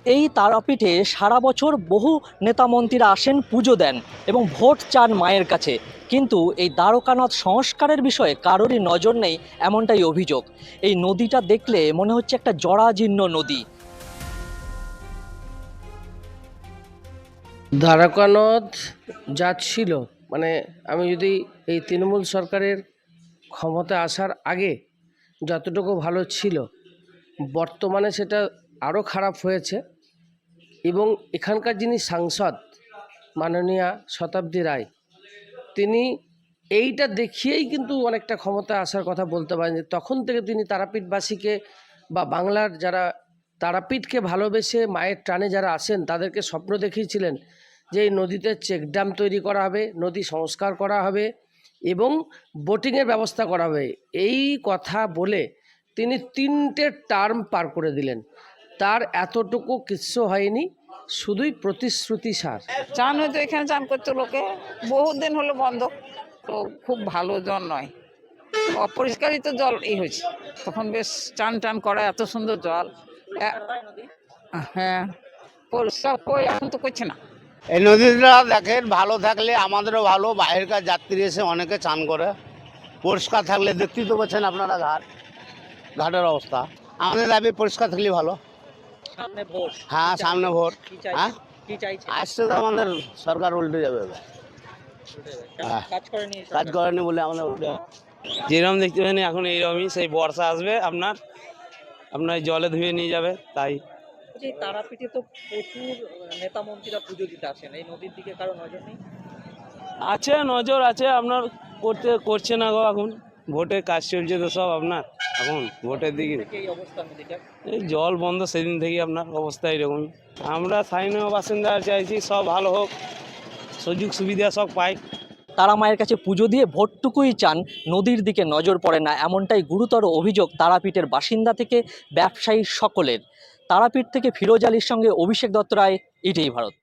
এই তারাপীঠে সারা বছর বহু নেতামন্ত্রীরা আসেন, পুজো দেন এবং ভোট চান মায়ের কাছে। কিন্তু এই দ্বারকানাথ সংস্কারের বিষয়ে কারোরই নজর নেই, এমনটাই অভিযোগ। এই নদীটা দেখলে মনে হচ্ছে একটা জরাজীর্ণ নদী। দ্বারকানাথ যা ছিল, মানে আমি যদি এই তৃণমূল সরকারের ক্ষমতা আসার আগে যতটুকু ভালো ছিল, বর্তমানে সেটা আরও খারাপ হয়েছে। এবং এখানকার যিনি সাংসদ মাননীয়া শতাব্দী রায়, তিনি এইটা দেখিয়েই কিন্তু অনেকটা ক্ষমতা আসার কথা বলতে পারেন, যে তখন থেকে তিনি তারাপীঠবাসীকে বা বাংলার যারা তারাপীঠকে ভালোবেসে মায়ের টানে যারা আসেন তাদেরকে স্বপ্ন দেখিয়েছিলেন যে এই নদীতে চেকড্যাম তৈরি করা হবে, নদী সংস্কার করা হবে এবং বোটিংয়ের ব্যবস্থা করা হবে। এই কথা বলে তিনি 3টে টার্ম পার করে দিলেন। তার এতটুকু কিচ্ছু হয়নি, শুধুই প্রতিশ্রুতি সার। চান হয়তো এখানে চান করতো লোকে, বহুত দিন হলো বন্ধ, তো খুব ভালো জল নয়, অপরিষ্কারই তো জল হয়েছে। তখন বেশ চান টান করা, এত সুন্দর জল। হ্যাঁ, পরিষ্কার কই এখন তো করছে না। এই নদীটা দেখেন, ভালো থাকলে আমাদেরও ভালো, বাইরেকার যাত্রী এসে অনেকে চান করে। পরিষ্কার থাকলে দেখতেই তো পাচ্ছেন আপনারা ঘাটের অবস্থা। আমাদের দাবি পরিষ্কার থাকলে ভালো। সামনে ভোট। হ্যাঁ, সামনে ভোট। হ্যাঁ, কি চাইছে? আসছে তো আমাদের সরকার উল্টে যাবে এবার। হ্যাঁ, কাজ করেনি বলে আমাদের উল্টে যাবে। যেরকম দেখতে পাবেন এখন এইরকমই, সেই বর্ষা আসবে আপনার আপনার জলে ধুয়ে নিয়ে যাবে। তাই তারাপীঠে তো প্রচুর নেতামন্ত্রীরা পুজো দিতে আসেন, এই নদীর দিকে কারো নজর নেই? আছে, নজর আছে আপনার, করছে না গো এখন। ভোটের কাজ চলছে তো সব আপনার, এখন ভোটের দিকে এই অবস্থা নদীটা। এই জল বন্ধ সেদিন থেকে আপনার অবস্থা এরকমই। আমরা স্থানীয় বাসিন্দা চাইছি সব ভালো হোক, সুযোগ সুবিধা সব পাই। তারা মায়ের কাছে পুজো দিয়ে ভোটটুকুই চান, নদীর দিকে নজর পড়ে না, এমনটাই গুরুতর অভিযোগ তারাপীঠের বাসিন্দা থেকে ব্যবসায়ী সকলের। তারাপীঠ থেকে ফিরোজ আলীর সঙ্গে অভিষেক দত্ত রায়, ইটিভি ভারত।